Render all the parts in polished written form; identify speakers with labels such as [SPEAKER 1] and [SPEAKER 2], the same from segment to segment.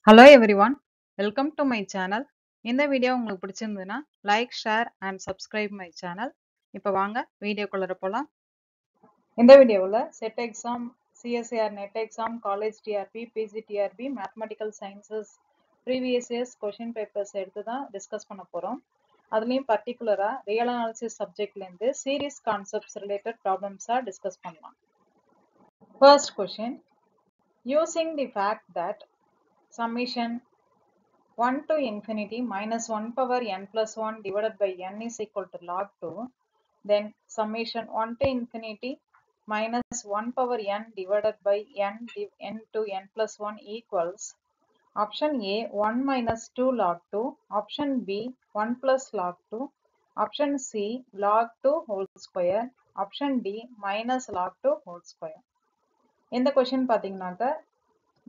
[SPEAKER 1] Hello everyone, welcome to my channel. இந்த video உங்களுக்கு பிடிச்சிருந்ததுன்னா like, share and subscribe my channel. இப்போ வாங்க வீடியோக்குள்ள போலாம். இந்த வீடியோவில் SET exam, CSIR NET exam, college TRB, PG TRB, mathematical sciences previous years question papers எடுத்து தான் டிஸ்கஸ் பண்ண போகிறோம். அதுலேயும் பர்டிகுலராக ரியல் அனாலிசிஸ் சப்ஜெக்ட்லேருந்து சீரீஸ் கான்செப்ட்ஸ் ரிலேட்டட் ப்ராப்ளம்ஸாக டிஸ்கஸ் பண்ணலாம். First question, using the fact that summation 1 to infinity minus 1 power n plus 1 divided by n is equal to log 2, then summation 1 to infinity minus 1 power n divided by n to n plus 1 equals option A 1 minus 2 log 2, option B 1 plus log 2, option C log 2 whole square, option D minus log 2 whole square. இந்த question பார்த்தீங்கன்னாக்க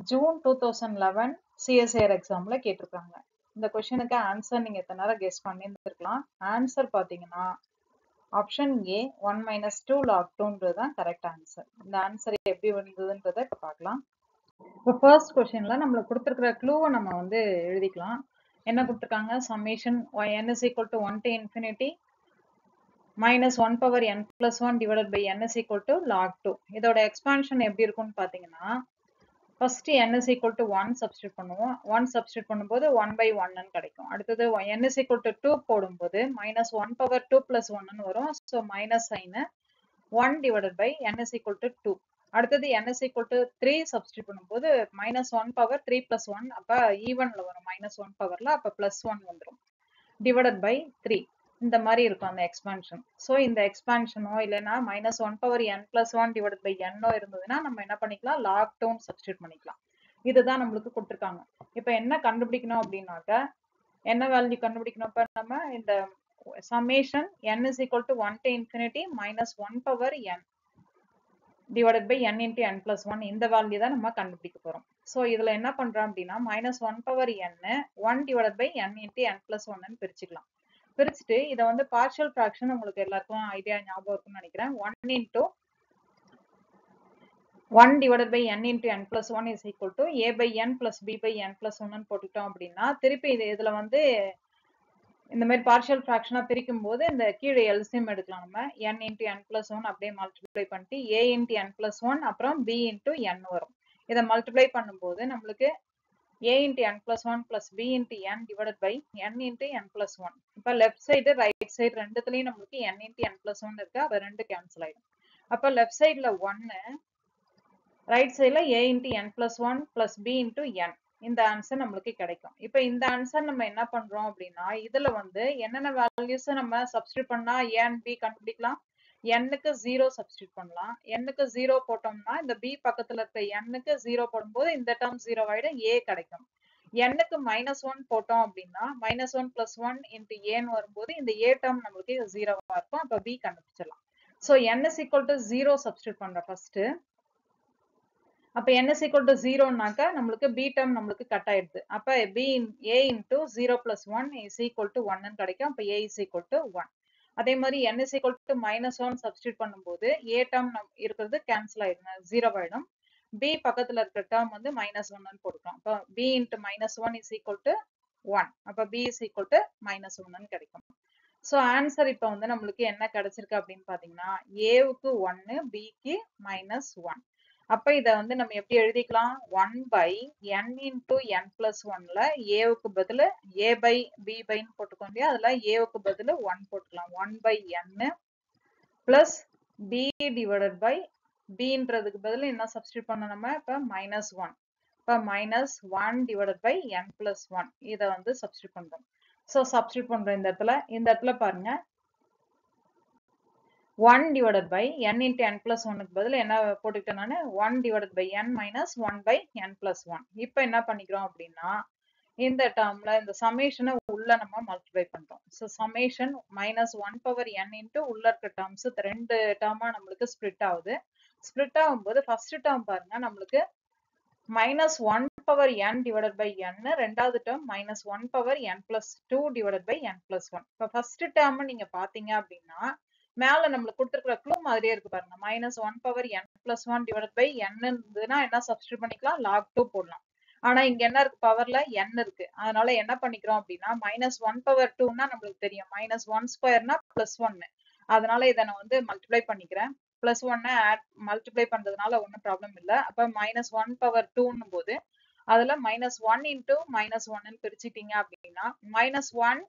[SPEAKER 1] June 2011 CSIR எக்ஸாம்ல கேட்டிருக்காங்க. இந்த கொஸ்டினுக்கு answer நீங்க எத்தனை நேரம் guess பண்ணியிருந்திருக்கலாம். Answer பாத்தீங்கன்னா ஆப்ஷன் ஏ 1 minus 2 log 2 தான் கரெக்ட் ஆன்சர். இந்த ஆன்சர் எப்படி வந்ததுன்றதை இப்ப பார்க்கலாம். இப்போ ஃபர்ஸ்ட் கொஸ்டின்ல நம்மளுக்கு கொடுத்துருக்கிற க்ளூவை நம்ம வந்து எழுதிக்கலாம். என்ன கொடுத்துருக்காங்க? Summation n is equal to 1 to infinity minus 1 power n plus 1 divided by n is equal to log 2. இதோட எக்ஸ்பான்ஷன் எப்படி இருக்கும்னு பாத்தீங்கன்னா first n is equal to 1 substitute பண்ணுவோம். 1 substitute பண்ணும்போது 1 by 1 கிடைக்கும். அடுத்தது n is equal to 2 போடும்போது minus 1 power 2 plus 1 வரும். So minus sign 1 divided by n is equal to 2. அடுத்தது n is equal to 3 substitute பண்ணும்போது minus 1 power 3 plus 1 அப்ப ஈவன்ல வரும். minus 1 powerல அப்ப plus 1 வந்துரும். divided by 3. இந்த மாதிரி இருக்கும் அந்த எக்ஸ்பான்ஷன். ஸோ இந்த எக்ஸ்பான்ஷனோ இல்லைன்னா minus 1 power n plus 1 divide by என்னோ இருந்ததுன்னா நம்ம என்ன பண்ணிக்கலாம்? லாக் டவுன் சப்ஸ்டியூட் பண்ணிக்கலாம். இதுதான் நம்மளுக்கு கொடுத்துருக்காங்க. இப்போ என்ன கண்டுபிடிக்கணும் அப்படின்னாக்க என்ன வேல்யூ கண்டுபிடிக்கணும்? இப்போ நம்ம இந்த summation n is equal to 1 to infinity minus 1 power n divided by n into n plus 1 இந்த வேல்யூ தான் நம்ம கண்டுபிடிக்க போறோம். ஸோ இதுல என்ன பண்றோம் அப்படின்னா minus 1 power n 1 divided by n into n plus 1 பிரிச்சுக்கலாம். பிரிச்சுட்டு இதை வந்து பார்ஷியல் ஃபிராக்ஷன் உங்களுக்கு எல்லாருக்கும் ஐடியா ஞாபகம் இருக்கும்னு நினைக்கிறேன். 1 into 1 divided by n into n plus 1 is equal to a by n plus b by n plus 1 போட்டுட்டோம் அப்படின்னா திருப்பி இதுல வந்து இந்த மாதிரி பார்ஷியல் ஃபிராக்ஷனா பிரிக்கும் போது இந்த கீழே எல்சிஎம் எடுக்கலாம். நம்ம n into n plus 1 அப்படியே மல்டிப்ளை பண்ணிட்டு a into n plus 1 அப்புறம் b into n வரும். இதை மல்டிப்ளை பண்ணும்போது நம்மளுக்கு a into n plus 1 plus b into n divided by n into n plus 1. இப்போ லெஃப்ட் சைடு ரைட் சைடு ரெண்டுத்துலயும் நம்மளுக்கு n into n plus 1 இருக்கு. அது ரெண்டு கேன்சல் ஆயிடும். அப்போ லெஃப்ட் சைடுல 1, ரைட் சைடுல a into n plus 1 plus b into n. இந்த ஆன்சர் நம்மளுக்கு கிடைக்கும். இப்போ இந்த ஆன்சர் நம்ம என்ன பண்றோம் அப்படின்னா இதுல வந்து என்னென்ன வேல்யூஸ் நம்ம சப்ஸ்டியூட் பண்ணா a and b கண்டுபிடிக்கலாம். n-க்கு 0 சப்ஸ்டியூட் பண்ணலாம். n-க்கு 0 போட்டோம்னா இந்த b பக்கத்துல இருக்க n-க்கு 0 போடும்போது இந்த டேர்ம் 0 ஆயிடும், a கிடைக்கும். n-க்கு -1 போட்டோம் அப்படின்னா -1 plus 1 into a-ன்னு வரும்போது இந்த a டேர்ம் நம்மளுக்கு 0-வா இருக்கும். அப்ப b கண்டுபிடிச்சிடலாம். So n is equal to 0 substitute பண்ற ஃபர்ஸ்ட். அப்ப n is equal to 0னாக்க நம்மளுக்கு b டேர்ம் நம்மளுக்கு கட் ஆயிடுது. அப்ப b a into 0 plus 1 is equal to 1 கிடைக்கும். அப்ப a is equal to 1. அதே மாதிரி n is equal to -1 substitute பண்ணும்போது a டேர்ம் இருக்கிறது கேன்சல் ஆயிடும், 0 ஆயிடும். b பக்கத்துல இருக்கிற டேர்ம் வந்து -1 போட்டுக்கலாம். அப்ப b into -1 is equal to 1. அப்ப b is equal to -1 கிடைக்கும். ஸோ ஆன்சர் இப்போ வந்து நம்மளுக்கு என்ன கிடைச்சிருக்கு அப்படின்னு பாத்தீங்கன்னா a-வுக்கு 1, b-க்கு -1. அப்ப இத வந்து நம்ம எப்படி எழுதிக்கலாம்? 1 by n into n plus 1ல a-வுக்கு பதிலு a by b byன்னு போட்டுக்கோங்க. அதுல a-வுக்கு பதிலு 1 போட்டுக்கலாம். 1 by n plus b divided by bன்றதுக்கு பதிலு என்ன சப்ஸ்டியூட் பண்ணோம் நம்ம? இப்ப -1. இப்ப -1 divided by n plus 1 இத வந்து சப்ஸ்டியூட் பண்றோம். ஸோ சப்ஸ்டியூட் பண்றோம் இந்த இடத்துல பாருங்க 1 divided by n into n plus 1க்கு பதில் என்ன போட்டுக்கிட்டேன் நானு? 1 divided by n minus 1 by n plus 1. இப்போ என்ன பண்ணிக்கிறோம் அப்படின்னா இந்த டேர்ம்ல இந்த சமேஷனை உள்ள நம்ம மல்டிப்ளை பண்றோம். So summation -1 power n into உள்ள இருக்க டேர்ம்ஸ் ரெண்டு டேர்மா நம்மளுக்கு ஸ்ப்ளிட் ஆகுது. ஸ்ப்ளிட் ஆகும்போது ஃபர்ஸ்ட் டேர்ம் பாருங்க நம்மளுக்கு -1 power n divided by n, ரெண்டாவது term -1 power n plus 2 divided by n plus 1. இப்போ ஃபர்ஸ்ட் டேர்ம் நீங்க பாத்தீங்க அப்படின்னா மேல நம்மளுக்கு கொடுத்துருக்கிற க்ளூ மாதிரியே இருக்கு பாருங்க. -1 power n plus 1 divided by n இருந்ததுன்னா என்ன சப்ஸ்டியூட் பண்ணிக்கலாம்? log 2 போடலாம். ஆனா இங்க என்ன இருக்கு, பவர்ல n இருக்கு. அதனால என்ன பண்ணிக்கிறோம் அப்படின்னா -1/2ன்னா நம்மளுக்கு தெரியும், -1² பிளஸ் 1. அதனால இதை நான் வந்து மல்டிப்ளை பண்ணிக்கிறேன். பிளஸ் 1 ஆட் மல்டிப்ளை பண்றதுனால ஒன்றும் ப்ராப்ளம் இல்லை. அப்ப -1/2ன்னும் போது அதுல -1 இன்டூ -1ன்னு பிரிச்சுட்டீங்க அப்படின்னா -1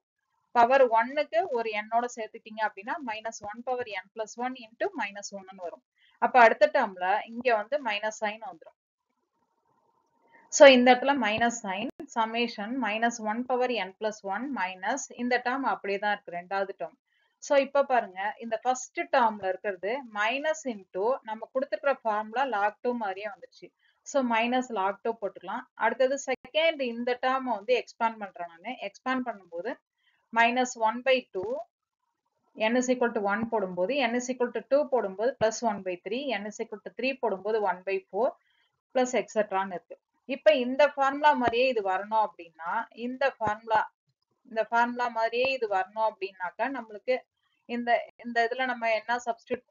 [SPEAKER 1] பவர் 1க்கு ஒரு எண்ணோட சேர்த்துட்டீங்க அப்படின்னா -1/n+1 இன்டூ -1ன்னு வரும். அப்ப அடுத்த டேர்ம்ல இங்க வந்து மைனஸ் சைன் வந்துடும். சோ இந்த இடத்துல minus sign summation -1/n+1 minus இந்த டேர்ம் அப்படியே தான் இருக்கு, ரெண்டாவது டேர்ம். சோ இப்ப பாருங்க, இந்த ஃபர்ஸ்ட் டேர்ம்ல இருக்கிறது மைனஸ் இன்டூ நம்ம கொடுத்துருக்கிற ஃபார்முலா log2 மாதிரியே வந்துருச்சு. சோ மைனஸ் log2 போட்டுக்கலாம். அடுத்தது செகண்ட் இந்த டேர்ம் வந்து எக்ஸ்பாண்ட் பண்றேன். நான் எக்ஸ்பாண்ட் பண்ணும்போது -1/2 n is equal to 1 போடும்போது n is equal to 2 போடும்போது plus 1/3, n is equal to 3 போடும்போது 1/4 plus etceteraன்னு இருக்கு. இப்ப இந்த ஃபார்முலா மாதிரியே இது வரணும் அப்படின்னா இந்த ஃபார்முலா மாதிரியே இது வரணும் அப்படின்னாக்கா நம்மளுக்கு இந்த இந்த இதுல நம்ம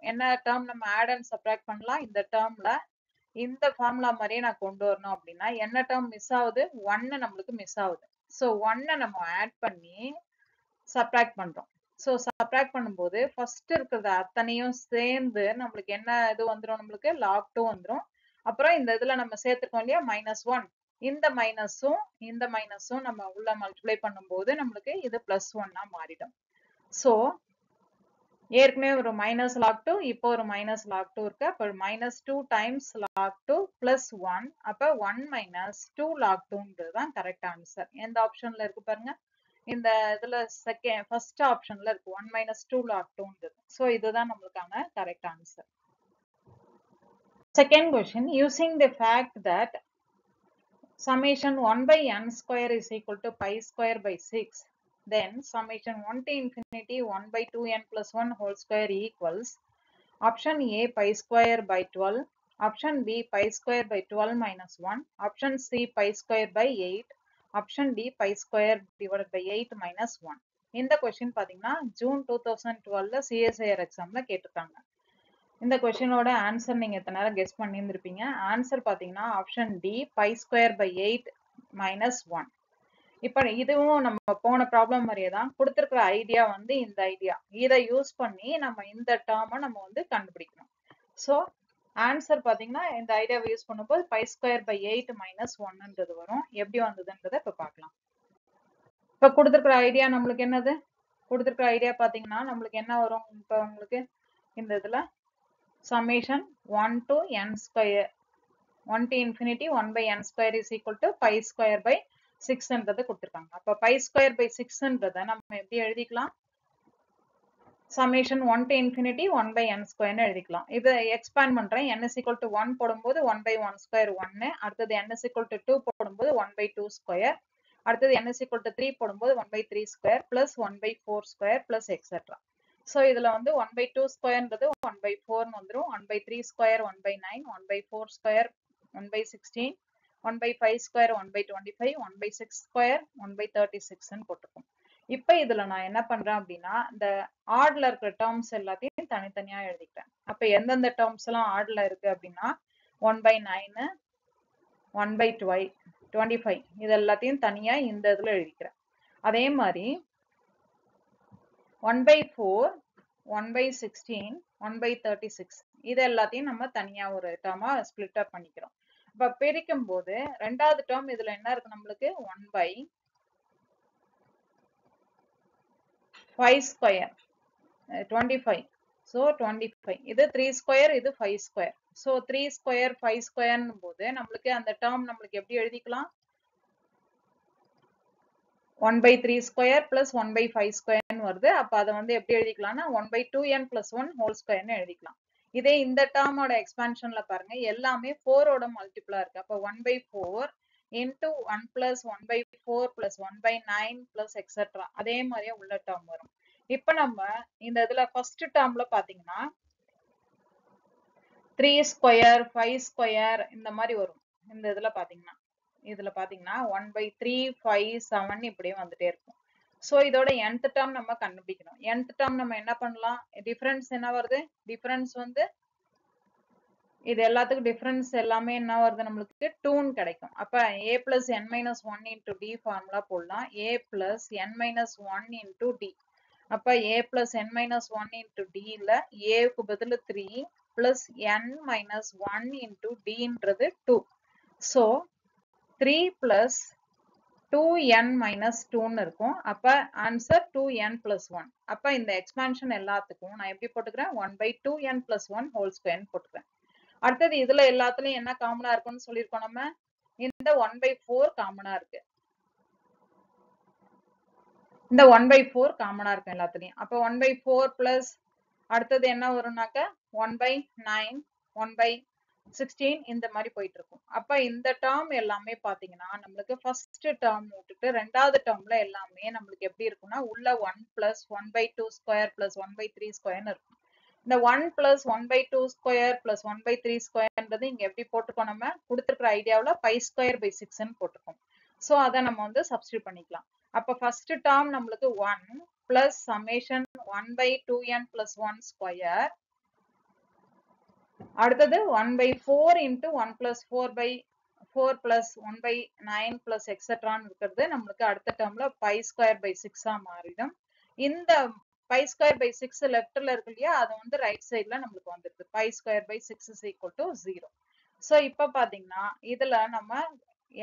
[SPEAKER 1] என்ன டேர்ம் நம்ம ஆட் அண்ட் சப்ராக்ட் பண்ணலாம். இந்த டேர்ம்ல இந்த ஃபார்முலா மாதிரியே நான் கொண்டு வரணும் அப்படின்னா என்ன டேர்ம் மிஸ் ஆகுது, 1 நம்மளுக்கு மிஸ் ஆகுது. சோ 1 நம்ம ஆட் பண்ணி சப்ராக்ட் பண்றோம். சோ சப்ராக்ட் பண்ணும்போது ஃபர்ஸ்ட் இருக்கிறது அத்தனையும் சேர்ந்து நம்மளுக்கு என்ன இது வந்துடும், நம்மளுக்கு log2 வந்துடும். அப்புறம் இந்த இதுல நம்ம சேர்த்துக்கோம் இல்லையா -1, இந்த மைனஸும் நம்ம உள்ள மல்டிப்ளை பண்ணும்போது நம்மளுக்கு இது +1 மாறிடும். சோ ஏற்கனவே ஒரு -log2, இப்போ ஒரு -log2 இருக்கு. அப்ப -2 டைம்ஸ் log2 plus 1, அப்ப 1 - 2 log2ன்றது தான் கரெக்ட் ஆன்சர். எந்த ஆப்ஷன்ல இருக்கு பாருங்க, இந்த இதுல ஃபர்ஸ்ட் ஆப்ஷன்ல இருக்கு 1 - 2 log2ன்றது. சோ இதுதான் நம்மளுக்கான correct answer. Second question, using the fact that summation 1/n² is equal to pi² by 6, then summation 1 to infinity 1/2n plus 1 whole square equals option A pi² by 12, option B pi² by 12 minus 1, option C pi² by 8, option D pi² divided by 8 minus 1. இந்த question பாத்தீங்கன்னா June 2012 CSIR எக்ஸாம்ல கேட்டிருக்காங்க. இந்த கொஸ்டினோட answer நீங்க எத்தனை நேரம் guess பண்ணியிருந்திருப்பீங்க. Answer பாத்தீங்கன்னா option D pi² by 8 minus 1. இப்ப இதுவும் நம்ம போன ப்ராப்ளம் மாதிரியே தான், கொடுத்திருக்கிற ஐடியா வந்து இந்த ஐடியா, இதை யூஸ் பண்ணி நம்ம இந்த டேர்மை நம்ம வந்து கண்டுபிடிக்கணும். சோ ஆன்சர் பாத்தீங்கன்னா இந்த ஐடியாவை யூஸ் பண்ணும்போது pi² by 8 minus 1ன்றது வரும். எப்படி வந்ததுன்றதை இப்ப பார்க்கலாம். இப்ப கொடுத்திருக்கிற ஐடியா நம்மளுக்கு என்னது, கொடுத்திருக்கிற ஐடியா பாத்தீங்கன்னா நம்மளுக்கு என்ன வரும், இப்ப உங்களுக்கு இந்த இதுல summation 1 to n², 1 to infinity 1/n² is equal to pi² by 6ன்றதை கொடுத்திருக்காங்க. அப்ப pi² by 6ன்றதை நம்ம எப்படி எழுதிக்கலாம், summation 1 to infinity 1/n² எழுதிக்கலாம். இதை எக்ஸ்பாண்ட் பண்றேன். n is equal to 1 போடும்போது 1/1² 1, அடுத்தது n is equal to 2 போடும்போது 1/2², அடுத்தது n is equal to 3 போடும்போது 1/3² plus 1/4² plus etc. சோ இதுல வந்து 1/2²ன்றது 1/4 வந்துரும், 1/3² 1/9, 1/4² 1/16, 1/5² 1/25, 1/6² 1/36ன்னு போட்டிருக்கோம். இப்ப இதுல நான் என்ன பண்றேன் அப்படின்னா இந்த ஆட்ல இருக்கிற டேர்ம்ஸ் எல்லாத்தையும் தனித்தனியா எழுதிக்கிறேன். அப்ப எந்தெந்த டேர்ம்ஸ் எல்லாம் ஆட்ல இருக்கு அப்படின்னா 1/9, 1/25 இது எல்லாத்தையும் தனியா இந்த இதுல எழுதிக்கிறேன். அதே மாதிரி 1/4, 1/16, 1/36 இது எல்லாத்தையும் நம்ம தனியா ஒரு டேர்மா ஸ்பிளிட் அப் பண்ணிக்கிறோம். இப்ப பிரிக்கும் போது ரெண்டாவது டேர்ம் இதுல என்ன இருக்கு, நம்மளுக்கு 1/5², square 25, so 25, இது 3², இது 5², so 3², 5² போது நம்மளுக்கு அந்த டேர்ம் நம்மளுக்கு எப்படி எழுதிக்கலாம், 1/3² plus 1/5² வருது. அப்ப அதை வந்து எப்படி எழுதிக்கலாம்னா 1/2n plus 1 whole square எழுதிக்கலாம். இதே இந்த டேர்மோட எக்ஸ்பான்ஷன்ல பாருங்க எல்லாமே 4ஓட மல்டிபிளா இருக்கு. அப்ப 1/4 into 1 plus 1/4 plus 1/9 plus etc. அதே மாதிரியே உள்ள டேர்ம் வரும். இப்ப நம்ம இந்த இதுல ஃபர்ஸ்ட் டேர்ம்ல பாத்தீங்கன்னா 3² 5² இந்த மாதிரி வரும். இந்த இதுல பாத்தீங்கன்னா 1/3, 5, 7 இப்படியே வந்துட்டே இருக்கும். சோ இதோட nth டேர்ம் நம்ம கண்டுபிடிக்கணும். nth டேர்ம் நம்ம என்ன பண்ணலாம், டிஃபரன்ஸ் என்ன வருது, டிஃபரன்ஸ் வந்து இது எல்லாத்துக்கும் டிஃபரன்ஸ் எல்லாமே என்ன வருது நம்மளுக்கு 2 கிடைக்கும். அப்ப a plus n minus 1 into d formula போடலாம். a plus n minus 1 into d. அப்ப a plus n minus 1 into d ல a க்கு பதிலு 3 plus n minus 1 into d ன்றது 2. So 3 plus 2n minus 2 இருக்கும். அப்ப ஆன்சர் 2n plus 1. அப்ப இந்த expansion எல்லாத்துக்கும் நான் எப்படி போட்டுக்கிறேன் 1 by 2n plus 1 whole square போட்டுக்கிறேன். அடுத்தது இதுல எல்லாத்துலயும் என்ன காமனா இருக்கும்னு சொல்லியிருக்கோம் நம்ம இந்த 1 by 4 காமனா இருக்கு. இந்த 1 by 4 காமனா இருக்கும் எல்லாத்துலயும். அப்ப 1 by 4 plus அடுத்தது என்ன வரும்னாக்க 1 by 9 1 by 16 இந்த மாதிரி போயிட்டு இருக்கும். அப்ப இந்த டேர்ம் எல்லாமே பாத்தீங்கன்னா நம்மளுக்கு ஃபர்ஸ்ட் டேர்ம் விட்டுட்டு ரெண்டாவது டேர்ம்ல எல்லாமே நம்மளுக்கு எப்படி இருக்கும்னா உள்ள 1 plus 1 by 2 square plus 1 by 3 ஸ்கொயர்னு இருக்கும். இந்த 1 plus 1 by 2 square plus 1 by 3 ஸ்கொயர்ன்றது இங்க எப்படி போட்டுக்கோம் நம்ம கொடுத்துருக்கிற ஐடியாவில் பை ஸ்கொயர் பை 6ன்னு போட்டுக்கோம். ஸோ அதை நம்ம வந்து சப்ஸ்டியூட் பண்ணிக்கலாம். அப்ப ஃபர்ஸ்ட் டேர்ம் நம்மளுக்கு 1 plus summation 1 by 2n plus 1 square, அடுத்தது 1 by 4 into 1 plus 4 by 4 plus 1 by 9 plus எக்ஸெட்ரான்னு இருக்கிறது நம்மளுக்கு அடுத்த டேர்ம்ல பை ஸ்கொயர் பை 6 மாறிடும். இந்த பை ஸ்கொயர் பை 6 லெஃப்ட்ல இருக்கு இல்லையா அது வந்து ரைட் சைட்ல நம்மளுக்கு வந்துருக்கு. Pi square by 6 is equal to 0. So இப்ப பாத்தீங்கன்னா இதுல நம்ம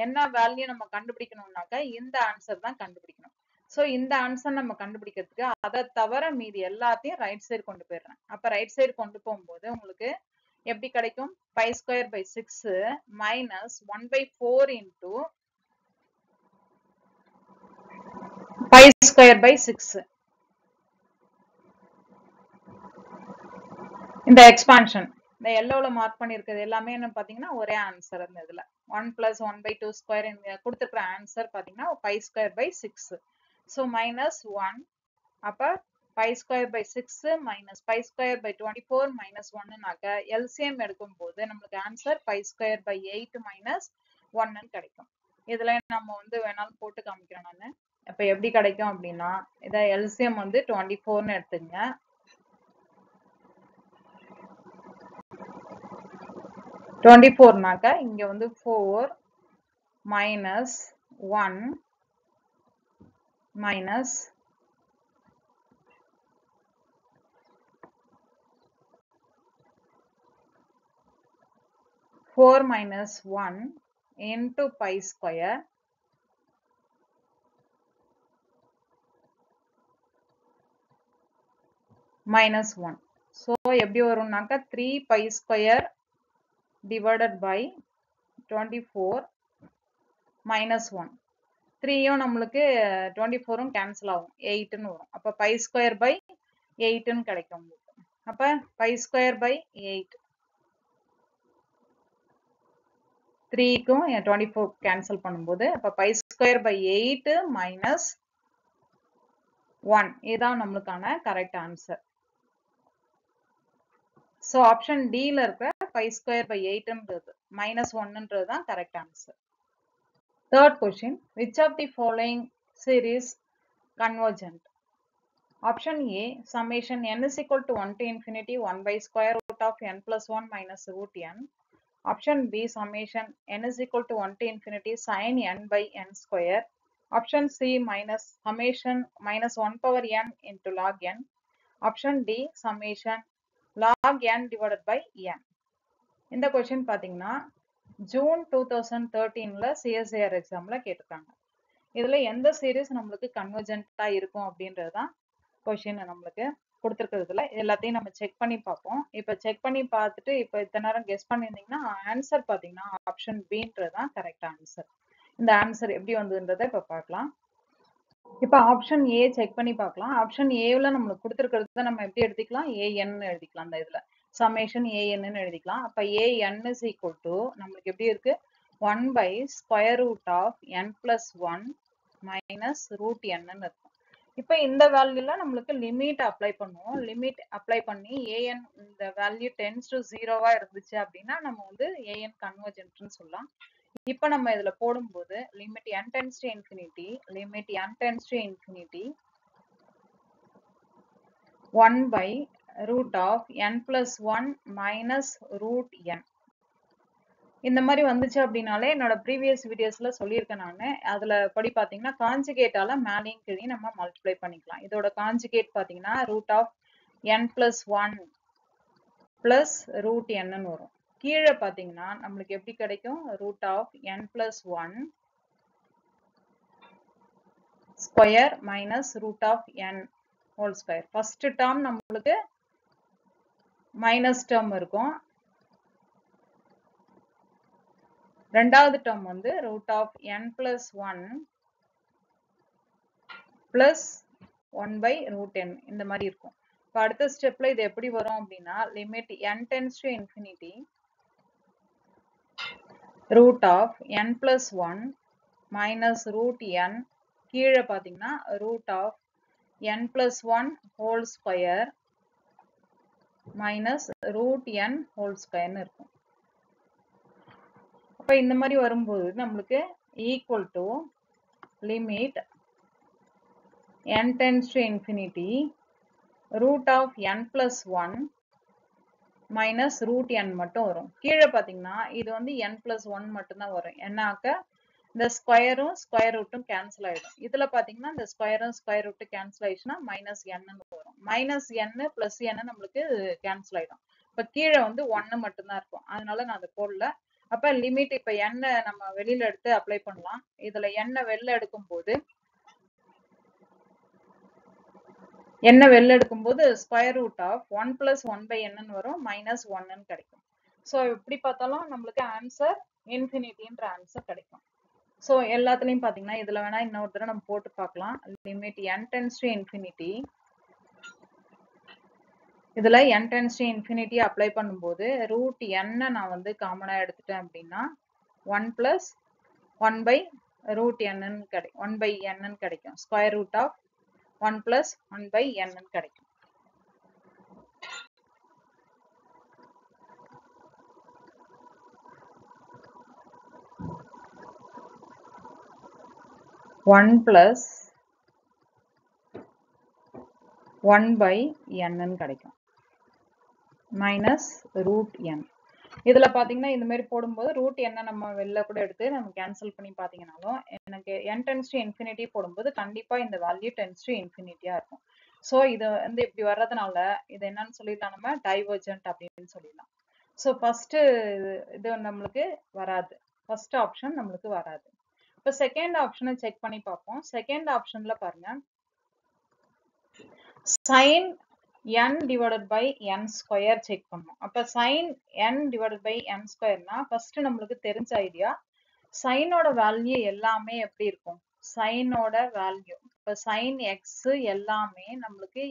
[SPEAKER 1] என்ன வேல்யூ நம்ம கண்டுபிடிக்கணும்னாக்க இந்த ஆன்சர் தான் கண்டுபிடிக்கணும். ஸோ இந்த ஆன்சர் நம்ம கண்டுபிடிக்கிறதுக்கு அதை தவிர மீதி எல்லாத்தையும் ரைட் சைடு கொண்டு போயிடுறேன். அப்ப ரைட் சைடு கொண்டு போகும்போது உங்களுக்கு எப்படி கிடைக்கும் pi square by 6 minus 1 by 4 into pi square by 6. இந்த எக்ஸ்பான்ஷன் இந்த எல்லோல மார்க் பண்ணிருக்கிறது எல்லாமே என்ன பாத்தீங்கன்னா ஒரே ஆன்சர் இந்த இதுல 1 plus 1 by 2 ஸ்கொயர் கொடுத்துருக்கிற ஆன்சர் பாத்தீங்கன்னா pi square by 6. So minus 1 அப்ப pi square by 6 minus pi square by 24 minus 1னாக்க எல்சிஎம் எடுக்கும் போது நம்மளுக்கு answer pi square by 8 minus 1ன்னு கிடைக்கும். இதுல நம்ம வந்து வேணாலும் போட்டு காமிக்கிறேன் நான். அப்ப எப்படி கிடைக்கும் அப்படின்னா இத எல்சிஎம் வந்து 24ன்னு எடுத்துங்க. னாக்க இங்க வந்து 4 minus 1 minus 4 minus 1 into pi square minus 1. So எப்படி வரும்னாக்க 3 pi square divided by 24 minus 1. 3யும் நம்மளுக்கு 24ம் கேன்சல் ஆகும் 8ன்னு வரும். அப்ப pi square by 8ன்னு கிடைக்கும். அப்ப pi square by 8 3க்கும் 24 கேன்சல் பண்ணும்போது அப்ப பை ஸ்கொயர் பை 8 மைனஸ் 1 இதுதான் நம்மளுக்கான கரெக்ட் ஆன்சர். ஸோ ஆப்ஷன் டில இருக்க பை ஸ்கொயர் பை 8ன்றது மைனஸ் 1ன்றது தான் correct answer. Third question, which of the following series convergent? Option A summation n is equal to 1 to infinity 1 by square root of n plus 1 minus root n. Option B summation n is equal to 1 to infinity sin n by n square. Option C minus summation minus 1 power n into log n. Option D summation log n divided by n. இந்த question பாத்தீங்கன்னா June 2013ல CSIR எக்ஸாம்ல கேட்டிருக்காங்க. இதுல எந்த series நம்மளுக்கு கன்வர்ஜென்ட்டா இருக்கும் அப்படின்றதுதான் question நம்மளுக்கு கொடுத்துருக்கிறதுல எல்லாத்தையும் நம்ம செக் பண்ணி பார்ப்போம். இப்ப செக் பண்ணி பார்த்துட்டு இப்ப இத்தனை நேரம் கெஸ் பண்ணியிருந்தீங்கன்னா ஆன்சர் பாத்தீங்கன்னா ஆப்ஷன் பின்றதுதான் கரெக்ட் ஆன்சர். இந்த ஆன்சர் எப்படி வந்ததுன்றதை இப்ப பார்க்கலாம். இப்ப ஆப்ஷன் ஏ செக் பண்ணி பார்க்கலாம். ஆப்ஷன் ஏல நம்மளுக்கு கொடுத்துருக்கிறத நம்ம எப்படி எடுத்துக்கலாம் ஏஎன் எழுதிக்கலாம். அந்த இதுல சமேஷன் ஏஎன்னு எழுதிக்கலாம். அப்ப ஏஎன் இஸ் ஈக்குவல் டு நம்மளுக்கு எப்படி இருக்கு 1 by square root of n plus 1 minus root n இருக்கும். இப்ப இந்த வேல்யூல நம்மளுக்கு லிமிட் அப்ளை பண்ணுவோம். லிமிட் அப்ளை பண்ணி ஏஎன் இந்த வேல்யூ டென்ஸ் டு 0வா இருந்துச்சு அப்படின்னா நம்ம வந்து ஏஎன் கன்வர்ஜென்ட்னு சொல்லலாம். இப்ப நம்ம இதுல போடும்போது limit n tends to infinity limit n tends to infinity 1 by root of n plus 1 minus root n. இந்த மாதிரி வந்துச்சு அப்படின்னாலே என்னோட ப்ரீவியஸ் வீடியோஸ்ல சொல்லியிருக்கேன் நான். அதுல படி பாத்தீங்கன்னா கான்ஜுகேட்டால மேலையும் கீழையும் நம்ம மல்டிப்ளை பண்ணிக்கலாம். இதோட கான்ஜுகேட் பாத்தீங்கன்னா root of n plus 1 plus root n ன்னு வரும். கீழே பாத்தீங்கன்னா நம்மளுக்கு எப்படி கிடைக்கும்? root of n plus 1 square minus root of n whole square. First term நம்மளுக்கு minus term இருக்கும். ரெண்டாவது term வந்து root of n plus 1 plus 1 by root n இந்த மாதிரி இருக்கும். இப்போ அடுத்த ஸ்டெப்ல இது எப்படி வரும் அப்படின்னா limit n tends to infinity root of n plus 1 minus root n கீழே பாத்தீங்கன்னா root of n plus 1 whole square minus root n whole square ன்னு இருக்கும். அப்ப இந்த மாதிரி வரும்போது நம்மளுக்கு equal to limit n tends to infinity root of n plus 1 minus root n மட்டும் வரும். கீழே பாத்தீங்கன்னா இது வந்து n plus 1 மட்டும்தான் வரும். என்னாக்க இந்த ஸ்கொயரும் ஸ்கொயர் ரூட்டும் கேன்சல் ஆயிடும். இதுல பாத்தீங்கன்னா இந்த ஸ்கொயரும் ஸ்கொயர் ரூட் கேன்சல் ஆயிடுச்சுன்னா மைனஸ் n வரும். மைனஸ் n பிளஸ் n நம்மளுக்கு கேன்சல் ஆயிடும். இப்ப கீழே வந்து 1 மட்டும்தான் இருக்கும். அதனால நான் அதை போடல. அப்ப லிமிட் இப்ப n நம்ம வெளியில எடுத்து அப்ளை பண்ணலாம். இதுல n வெளில எடுக்கும் போது square root of 1 plus 1 by n வரும், மைனஸ் 1 கிடைக்கும். ஸோ எப்படி பார்த்தாலும் நம்மளுக்கு ஆன்சர் இன்ஃபினிட்டின்ற ஆன்சர் கிடைக்கும். ஸோ எல்லாத்துலயும் பாத்தீங்கன்னா இதுல வேணா இன்னொரு தடவை நம்ம போட்டு பார்க்கலாம். Limit n tends to infinity, இதுல n tends to infinity apply பண்ணும்போது ரூட் n நான் வந்து காமனா எடுத்துட்டேன் அப்படின்னா 1 பிளஸ் 1 பை ரூட் n கிடைக்கும், 1 பை n கிடைக்கும். Square root of 1 plus 1 by n கிடைக்கும். One plus 1 by n கிடைக்கும் minus root n. இதுல பாத்தீங்கன்னா இந்த மாதிரி போடும்போது ரூட் என்ன நம்ம வெளில கூட எடுத்து நம்ம கேன்சல் பண்ணி பாத்தீங்கன்னாலும் எனக்கு n டென்ஸ் டு இன்ஃபினிட்டி போடும்போது கண்டிப்பா இந்த வேல்யூ டென்ஸ் டு இன்ஃபினிட்டியா இருக்கும். ஸோ இது வந்து இப்படி வர்றதுனால இது என்னன்னு சொல்லிடலாம், நம்ம டைவர்ஜென்ட் அப்படின்னு சொல்லிடலாம். ஸோ ஃபர்ஸ்ட் இது நம்மளுக்கு வராது, ஃபர்ஸ்ட் ஆப்ஷன் நம்மளுக்கு வராது. இப்போ செகண்ட் ஆப்ஷனை செக் பண்ணி பார்ப்போம். செகண்ட் ஆப்ஷன்ல பாருங்க sine n divided by n square check பண்ணோம். அப்ப sin n divided by n ஸ்கொயர்னா ஃபர்ஸ்ட் நம்மளுக்கு தெரிஞ்ச ஐடியா, சைனோட வேல்யூ எல்லாமே எப்படி இருக்கும், சைனோட வேல்யூ இப்ப sin x எல்லாமே நம்மளுக்கு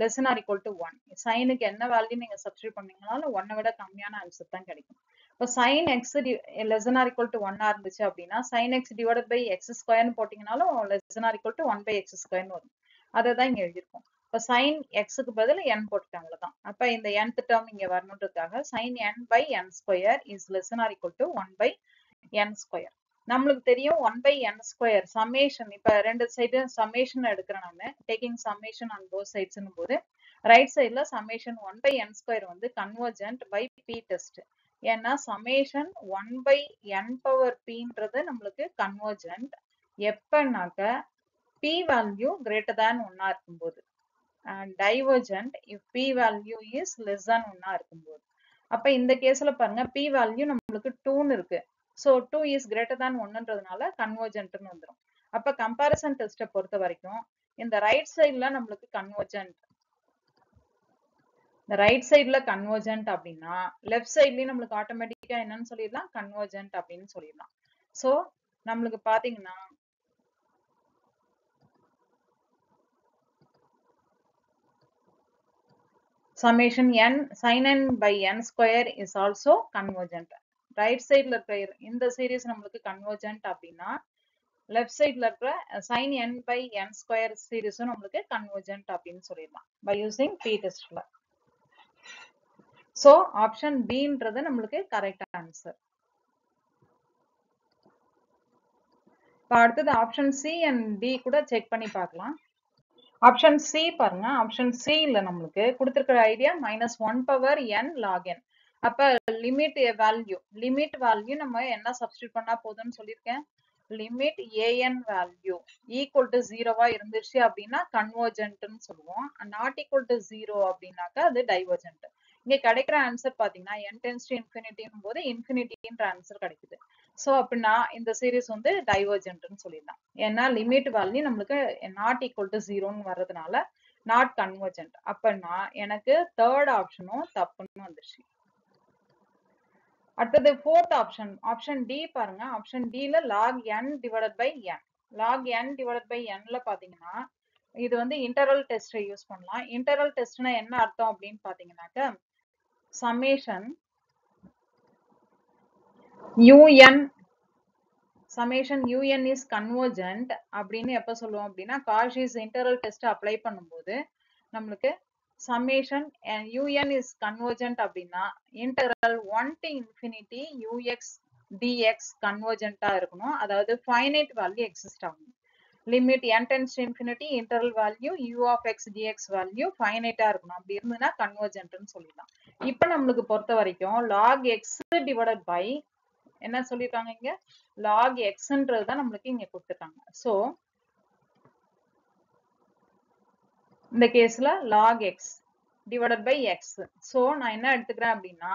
[SPEAKER 1] less than or equal to 1. சைனுக்கு என்ன வேல்யூ நீங்க சப்ஸ்டிட்யூட் பண்ணீங்கனாலும் 1 விட கம்மியான ஆன்சர் தான் கிடைக்கும். இப்போ sin x less than or equal to 1 இருந்துச்சு அப்படின்னா sin x divided by x ஸ்கொயர்னு போட்டீங்கனாலும் less than or equal to 1 by x ஸ்கொயர்னு வரும். அதை தான் இங்க எழுதியிருக்கோம். இப்போ sin x-க்கு பதில் n போட்டுட்டாங்க, அவ்வளவுதான். அப்ப இந்த nth டேர்ம் இங்க வரணுன்றதுக்காக sin n by n square is less than or equal to 1 by n square. நம்மளுக்கு தெரியும் 1 by n ஸ்கொயர் சமேஷன், இப்ப ரெண்டு சைடு சமேஷன் எடுக்கிறேன் நான், டேக்கிங் சமேஷன் ஆன் போத் சைட்ஸ்னும் போது ரைட் சைடுல சமேஷன் 1 by n ஸ்கொயர் வந்து கன்வர்ஜென்ட் பை p டெஸ்ட். ஏன்னா சமேஷன் 1 by n பவர் pன்றது நம்மளுக்கு கன்வர்ஜென்ட் எப்பனாக்க p வேல்யூ கிரேட்டர் தேன் 1 இருக்கும்போது, and divergent if p value is less than 1 இருக்கும்போது. அப்ப இந்த கேஸ்ல பாருங்க p வேல்யூ நம்மளுக்கு 2 இருக்கு. so 2 is greater than 1ன்றதுனால கன்வர்ஜென்ட்னு வந்துரும். அப்ப கம்பாரிசன் டெஸ்ட பொறுத்த வரைக்கும் இந்த ரைட் சைடுல நம்மளுக்கு கன்வர்ஜென்ட், இந்த ரைட் சைடுல கன்வர்ஜென்ட் அப்படின்னா லெஃப்ட் சைட்லயும் நம்மளுக்கு ஆட்டோமேட்டிக்கா என்னன்னு சொல்லிடலாம், கன்வர்ஜென்ட் அப்படின்னு சொல்லிடலாம். சோ நம்மளுக்கு பாத்தீங்கன்னா summation n sin n by n square is also convergent. Right சைடுல இருக்கிற இந்த சீரிஸ் நம்மளுக்கு கன்வர்ஜென்ட் அப்படின்னா லெஃப்ட் சைடுல இருக்கிற sin n by n square சீரிஸும் நம்மளுக்கு கன்வர்ஜென்ட் அப்படின்னு சொல்லிடலாம் by using p டெஸ்ட்ல. சோ ஆப்ஷன் பின்றது நம்மளுக்கு கரெக்ட் ஆன்சர். இப்போ அடுத்தது ஆப்ஷன் சி அண்ட் டி கூட செக் பண்ணி பார்க்கலாம். ஆப்ஷன் சி பாருங்க. ஆப்ஷன் சி இல்ல நம்மளுக்கு கொடுத்திருக்கிற idea -1 power n log n. அப்ப லிமிட் வேல்யூ நம்ம என்ன சப்ஸ்டிட்யூட் பண்ணா போதும்னு சொல்லியிருக்கேன். Limit an value equal to 0வா இருந்துச்சு அப்படின்னா கன்வர்ஜென்ட்னு சொல்லுவோம். நாட் ஈக்குவல் டு 0 அப்படின்னாக்கா அது டைவர்ஜென்ட். இங்க கிடைக்கிற ஆன்சர் பாத்தீங்கன்னா n டென்ஸ் டு இன்ஃபினிட்டின் போது இன்ஃபினிட்டின்ற ஆன்சர் கிடைக்குது. சோ அப்படின்னா இந்த சீரிஸ் வந்து டைவர்ஜென்ட்னு சொல்லிடலாம். ஏன்னா லிமிட் வேல்யூ நம்மளுக்கு நாட் ஈக்குவல் டு 0ன்னு வர்றதுனால நாட் கன்வர்ஜென்ட். அப்படின்னா எனக்கு தேர்ட் ஆப்ஷனும் தப்புன்னு வந்துருச்சு. அடுத்தது ஃபோர்த் ஆப்ஷன், ஆப்ஷன் டி பாருங்க. ஆப்ஷன் டில log n divided by n. Log n divided by nல பாத்தீங்கன்னா இது வந்து இன்டர்வல் டெஸ்ட் யூஸ் பண்ணலாம். இன்டர்வல் டெஸ்ட்னா என்ன அர்த்தம் அப்படின்னு பாத்தீங்கன்னாக்க summation un is convergent அப்படின்னு எப்ப சொல்லுவோம் அப்படின்னா காஷிஸ் இன்டர்வல் டெஸ்ட் அப்ளை பண்ணும்போது நம்மளுக்கு summation un is convergent அப்படின்னா integral 1 to infinity ux dx கன்வர்ஜென்ட்டா இருக்கணும். அதாவது ஃபைனைட் வேல்யூ எக்ஸிஸ்ட் ஆகணும். Limit n tends to infinity integral value u of x dx value ஃபைனைட்டா இருக்கணும். அப்படி இருந்ததுன்னா கன்வர்ஜென்ட்னு சொல்லிடலாம். இப்ப நம்மளுக்கு பொறுத்த வரைக்கும் log x டிவைடட் பை என்ன சொல்லிருக்காங்க இங்க log xன்றது தான் நம்மளுக்கு இங்க கொடுத்துட்டாங்க. சோ இந்த கேஸ்ல log x divided by x. So நான் என்ன எடுத்துக்கிறேன் அப்படின்னா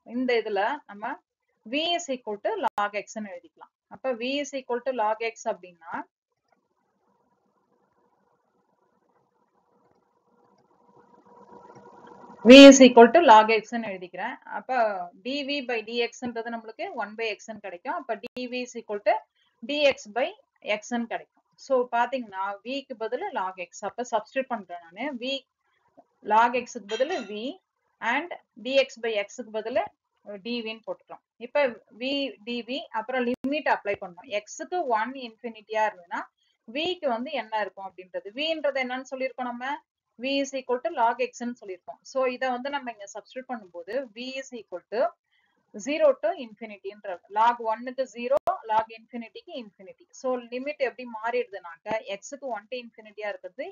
[SPEAKER 1] இந்த இதுல நம்ம v is equal to log x ன்னு எழுதிக்கலாம். அப்ப v is equal to log x அப்படின்னா v is equal to log x ன்னு எழுதிக்கிறேன். அப்ப dv by dxன்றது நம்மளுக்கு 1 by x ன்னு கிடைக்கும். அப்ப dv is equal to dx by x ன்னு கிடைக்கும். சோ பாத்தீங்கன்னா v க்கு பதிலா log x. அப்ப சப்ஸ்டிட்யூட் பண்றேன் நானு. v log x க்கு பதிலா v and dx by x க்கு பதிலா dv ன்னு போட்டுட்டோம். இப்ப v dv அப்புறம் லிமிட் அப்ளை பண்ணோம். x க்கு 1 இன்ஃபினிட்டியா இருந்ததுன்னா v க்கு வந்து என்ன இருக்கும் அப்படின்றது. vன்றது என்னன்னு சொல்லியிருக்கோம் நம்ம v is equal to log x ன்னு சொல்லியிருக்கோம். சோ இத வந்து நம்ம இங்க சப்ஸ்டிட்யூட் பண்ணும்போது v is equal to 0 to infinity log 1 க்கு 0 log infinity க்கு infinity. சோ லிமிட் எப்படி மாறிடுதுனாக்க x க்கு 1 to infinity இருக்குது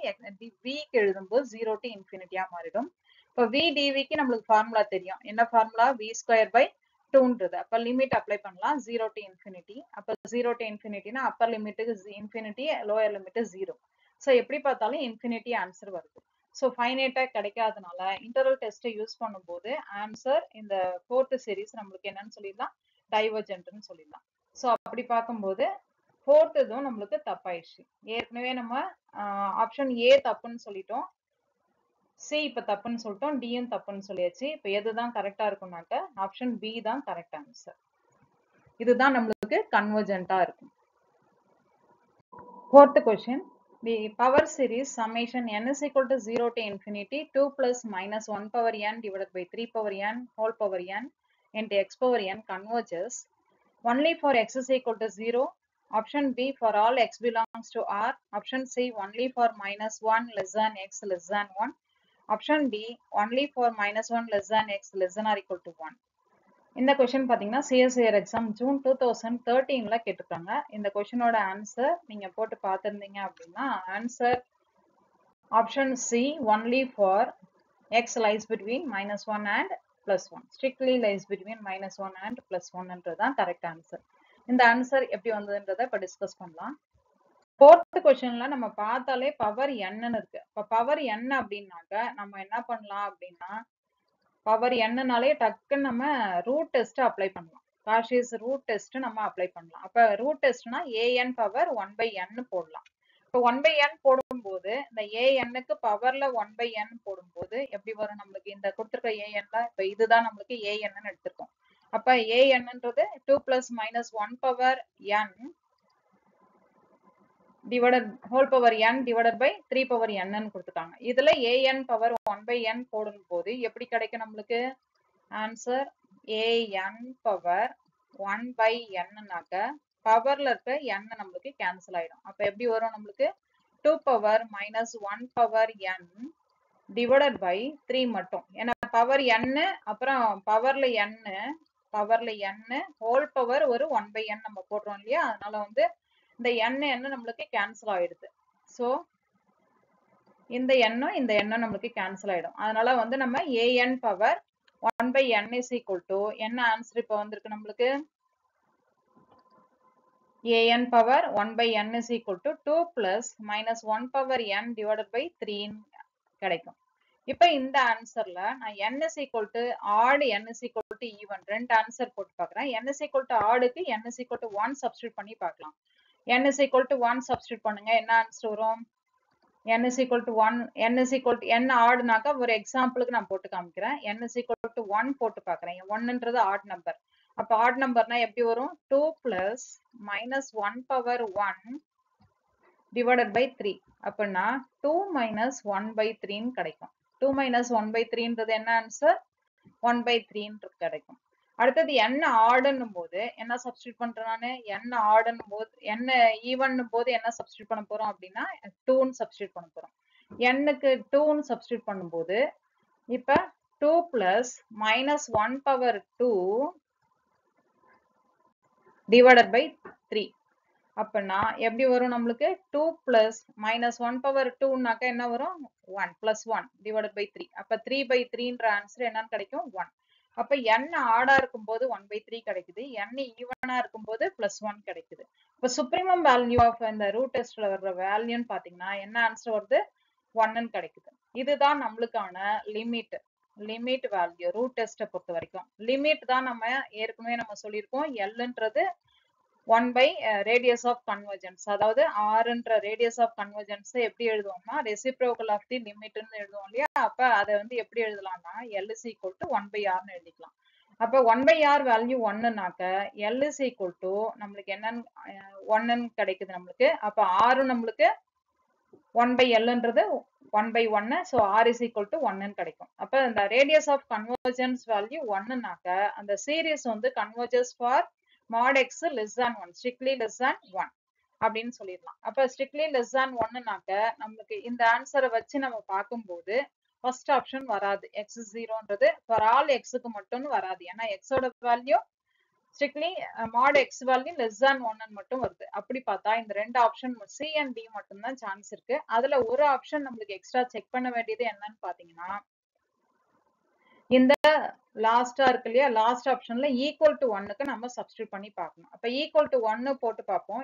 [SPEAKER 1] v க்கு எழுதும்போது 0 to infinity மாறிடும். இப்ப v dv க்கு நம்மளுக்கு ஃபார்முலா தெரியும். என்ன ஃபார்முலா v ஸ்கொயர் பை 2ன்றது. அப்ப லிமிட் அப்ளை பண்ணலாம் 0 to infinity. அப்ப 0 to infinity னா அப்பர் லிமிட்டுக்கு infinity, லோயர் லிமிட் 0. சோ எப்படி பார்த்தாலும் infinity ஆன்சர் வருது. சோ ஃபைனைட்டா கிடைக்காதனால இன்டர்வல் டெஸ்ட் யூஸ் பண்ணும்போது ஆன்சர் இந்த ஃபோர்த் சீரிஸ் நம்மளுக்கு என்னன்னு சொல்லிடலாம் டைவர்ஜென்ட்னு சொல்லிடலாம். சோ அப்படி பார்க்கும்போது ஃபோர்த் இதுவும் நம்மளுக்கு தப்பாயிடுச்சு. ஏற்கனவே நம்ம ஆப்ஷன் ஏ தப்புன்னு சொல்லிட்டோம், சி இப்ப தப்புன்னு சொல்லிட்டோம், டியும் தப்புன்னு சொல்லியாச்சு. இப்ப எதுதான் கரெக்டா இருக்கும்னாக்க ஆப்ஷன் பி தான் கரெக்ட் ஆன்சர். இதுதான் நம்மளுக்கு கன்வர்ஜென்ட்டா இருக்கும். Fourth question, the power series summation n is equal to 0 to infinity 2 plus minus 1 power n divided by 3 power n whole power n into x power n converges only for x is equal to 0. Option B for all x belongs to R. Option C only for minus 1 less than x less than 1. Option D only for minus 1 less than x less than or equal to 1. இந்த question பாத்தீங்கன்னா CSIR exam June 2013ல கேட்டிருக்காங்க. இந்த கொஸ்டினோட answer நீங்க போட்டு பார்த்திருந்தீங்க அப்படின்னா answer option C only for x lies between -1 and +1. Strictly lies between -1 and +1ன்றதுதான் correct answer. இந்த ஆன்சர் எப்படி வந்ததுன்றதை இப்ப டிஸ்கஸ் பண்ணலாம். ஃபோர்த் கொஸ்டின்ல நம்ம பார்த்தாலே பவர் என்னன்னு இருக்கு. இப்ப பவர் என்ன அப்படின்னாக்க நம்ம என்ன பண்ணலாம் அப்படின்னா பவர் என்னனாலே டக்குன்னு நம்ம ரூட் டெஸ்ட் அப்ளை பண்ணலாம். காஷியஸ் ரூட் டெஸ்ட் நம்ம அப்ளை பண்ணலாம். அப்ப ரூட் டெஸ்ட்னா an பவர் 1/n போடலாம். இப்போ 1/n போடும்போது இந்த an-க்கு பவர்ல 1/n போடும்போது எப்படி வரும் நம்மளுக்கு இந்த கொடுத்திருக்க an-ல இப்ப இதுதான் நம்மளுக்கு an-ன்னு எடுத்திருக்கோம். அப்ப an-ன்றது 2 + -1 power n divided whole power n divided by 3 power n ன்னு கொடுத்துட்டாங்க. இதுல an பவர் 1/n போடும்போது எப்படி கிடைக்கும் நம்மளுக்கு ஆன்சர் an பவர் 1/n பவர்ல இருக்க n நம்மளுக்கு கேன்சல் ஆயிடும். அப்ப எப்படி வரும் நம்மளுக்கு 2 power -1 power n divided by 3 மட்டும். ஏன்னா பவர் n அப்புறம் பவர்ல n ஹோல் பவர் ஒரு 1/n நம்ம போடுறோம் இல்லையா, அதனால வந்து இந்த n நம்மளுக்கு கேன்சல் ஆயிடுது. சோ இந்த எண்ணும் இந்த எண்ணும் நம்மளுக்கு கேன்சல் ஆயிடும். அதனால வந்து நம்ம an power 1 by n is equal to என்ன ஆன்சர் இப்போ வந்திருக்கு நம்மளுக்கு an power 1 by n is equal to 2 plus minus 1 power n divided by 3 கிடைக்கும். இப்போ இந்த ஆன்சர்ல நான் n is equal to odd, n is equal to even ரெண்டு answer போட்டு பார்க்குறேன். n is equal to oddக்கு n is equal to 1 substitute பண்ணி பார்க்கலாம். n is equal to 1 substitute பண்ணுங்க, என்ன ஆன்சர் வரும்? n is equal to 1, n is equal to n oddனாக்கா ஒரு எக்ஸாம்பிளுக்கு நான் போட்டு காமிக்கிறேன். n is equal to 1 போட்டு பார்க்குறேன். 1ன்றது odd நம்பர். அப்போ odd நம்பர்னா எப்படி வரும்? 2 plus minus 1 power 1 divided by 3. அப்படின்னா 2 minus 1 by 3 கிடைக்கும். 2 minus 1 by 3ன்றது என்ன ஆன்சர்? 1 by 3 கிடைக்கும். அடுத்தது n ஆடுன்னும் போது என்ன சப்ஸ்டியூட் பண்றேன் நானு? n ஆடுன்னும் போது n ஈவன்னும் போது என்ன சப்ஸ்டியூட் பண்ண போறோம் அப்படின்னா 2ன்னு சப்ஸ்டியூட் பண்ண போறோம். nக்கு 2ன்னு சப்ஸ்டியூட் பண்ணும்போது இப்ப 2 plus minus 1 power 2 divided by 3. அப்படின்னா எப்படி வரும் நம்மளுக்கு? 2 plus minus 1 power 2னாக்க என்ன வரும்? 1 plus 1 divided by 3. அப்ப 3 by 3ன்ற ஆன்சர் என்னன்னு கிடைக்கும்? 1. அப்ப n ஆடா இருக்கும்போது 1 by 3 கிடைக்குது, n ஈவனா இருக்கும்போது +1 கிடைக்குது. இப்ப சுப்ரீமம் வேல்யூ ஆஃப் இந்த ரூட் டெஸ்ட்ல வர்ற வேல்யூன்னு பாத்தீங்கன்னா என்ன ஆன்சர் வருது? 1ன்னு கிடைக்குது. இதுதான் நம்மளுக்கான லிமிட் வேல்யூ ரூட் டெஸ்ட்டை பொறுத்த வரைக்கும். லிமிட் தான் நம்ம ஏற்கனவே நம்ம சொல்லியிருக்கோம், Lன்றது 1 by radius of convergence. அதாவது rன்ற radius of convergence எப்படி எழுதுவோம்னா reciprocal of the limit ன்னு எழுதுவோம் இல்லையா? அப்ப அதை வந்து எப்படி எழுதலாம்னா L is equal to 1 by r ன்னு எழுதிக்கலாம். அப்ப 1 by r வேல்யூ 1னாக்க L is equal to நம்மளுக்கு என்னன்னு 1ன்னு கிடைக்குது நம்மளுக்கு. அப்ப r நம்மளுக்கு 1 by Lன்றது 1 by 1, so r is equal to 1ன்னு கிடைக்கும். அப்ப இந்த radius of convergence வேல்யூ 1னாக்க அந்த சீரிஸ் வந்து converges for mod x less than 1, strictly less than 1 அப்படின்னு சொல்லிடலாம். அப்ப strictly less than 1னாக்க நமக்கு இந்த ஆன்சரை வச்சு நம்ம பார்க்கும்போது ஃபர்ஸ்ட் ஆப்ஷன் வராது. x0ன்றது for all xக்கு மட்டும் வராது. ஏன்னா x ஓட value strictly mod x value less than 1 மட்டும் வருது. அப்படி பார்த்தா இந்த ரெண்டு ஆப்ஷன் C and D மட்டும் தான் சான்ஸ் இருக்கு. அதுல ஒரு ஆப்ஷன் நம்மளுக்கு எக்ஸ்ட்ரா செக் பண்ண வேண்டியது என்னன்னு பாத்தீங்கன்னா இந்த லாஸ்டா இருக்கு இல்லையா? லாஸ்ட் ஆப்ஷன்ல ஈக்குவல் டு 1க்கு நம்ம சப்ஸ்டியூட் பண்ணி பார்க்கணும். அப்ப ஈக்குவல் டு 1 போட்டு பார்ப்போம்.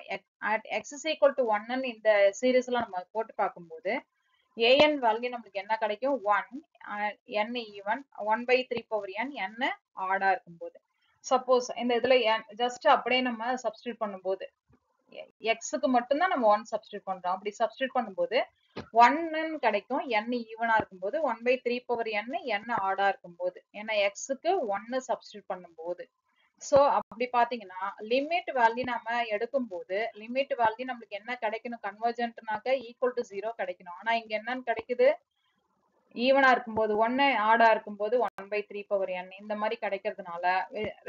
[SPEAKER 1] x is equal to 1 இந்த சீரீஸ்ல நம்ம போட்டு பார்க்கும்போது an வேல்யூ நம்மளுக்கு என்ன கிடைக்கும்? 1, n even 1 by 3 power n, n ஆடா இருக்கும்போது. சப்போஸ் இந்த இதுல ஜஸ்ட் அப்படியே நம்ம சப்ஸ்டியூட் பண்ணும்போது எக்ஸுக்கு மட்டும்தான் நம்ம 1 சப்ஸ்டியூட் பண்றோம். அப்படி சப்ஸ்டியூட் பண்ணும்போது 1ன்னு கிடைக்கும், n ஈவனா இருக்கும்போது 1 by 3 power n, n ஆடா இருக்கும்போது. ஏன்னா எக்ஸுக்கு 1 சப்ஸ்டியூட் பண்ணும்போது. சோ அப்படி பாத்தீங்கன்னா லிமிட் வேல்யூ நம்ம எடுக்கும்போது லிமிட் வேல்யூ நம்மளுக்கு என்ன கிடைக்கணும்? கன்வர்ஜென்ட்னாக்க ஈக்குவல் டு 0 கிடைக்கணும். ஆனா இங்க என்னன்னு கிடைக்குது? ஈவனா இருக்கும்போது 1, ஆடா இருக்கும்போது 1 by 3 power n இந்த மாதிரி கிடைக்கிறதுனால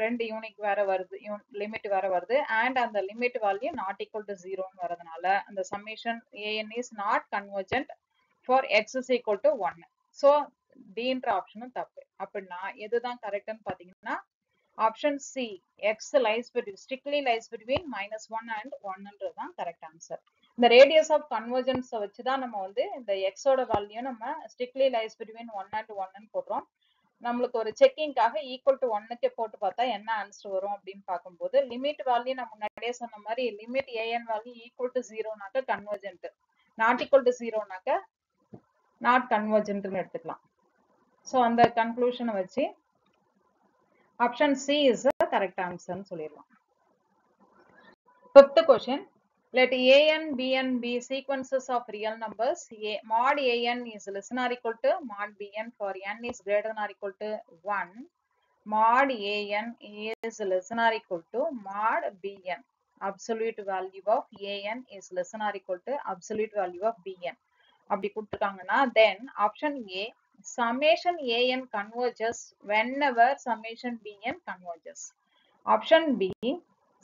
[SPEAKER 1] ரெண்டு யூனிக் வேற வருது, லிமிட் வேற வருது. அண்ட் அந்த limit value not equal to 0ன்னு வரதுனால அந்த summation an is not convergent for x is equal to 1. So Dன்ற ஆப்ஷனும் தப்பு. அப்படின்னா எதுதான் கரெக்ட்னு பாத்தீங்கன்னா option C, x strictly lies between -1 and 1ன்றது தான் கரெக்ட் ஆன்சர். இந்த ரேடியஸ் ஆஃப் கன்வர்ஜென்ஸ் வச்சுதான் நம்ம வந்து இந்த x ஓட வேல்யூ நம்ம strictly lies between 1 and 1ன்னு போடுறோம். நம்மளுக்கு ஒரு செக்கிங்காக ஈக்குவல் டு 1க்கு போட்டு பார்த்தா என்ன ஆன்சர் வரும் அப்படின்னு பார்க்கும்போது லிமிட் வேல்யூ நம்ம முன்னாடியே சொன்ன மாதிரி limit an value equal to 0னாக்க கன்வர்ஜென்ட், நாட் ஈக்குவல் டு 0னாக்க நாட் கன்வர்ஜென்ட்னு எடுத்துக்கலாம். ஸோ அந்த கன்க்ளூஷனை வச்சு option C is the correct answer ன்னு சொல்லிடலாம். Fifth question. Let an, bn be sequences of real numbers. Mod an is less than or equal to mod bn for n is greater than or equal to 1. Mod an is less than or equal to mod bn. Absolute value of an is less than or equal to absolute value of bn. அப்படி கொடுத்துட்டாங்கன்னா then option A, summation an converges whenever summation bn converges. Option B,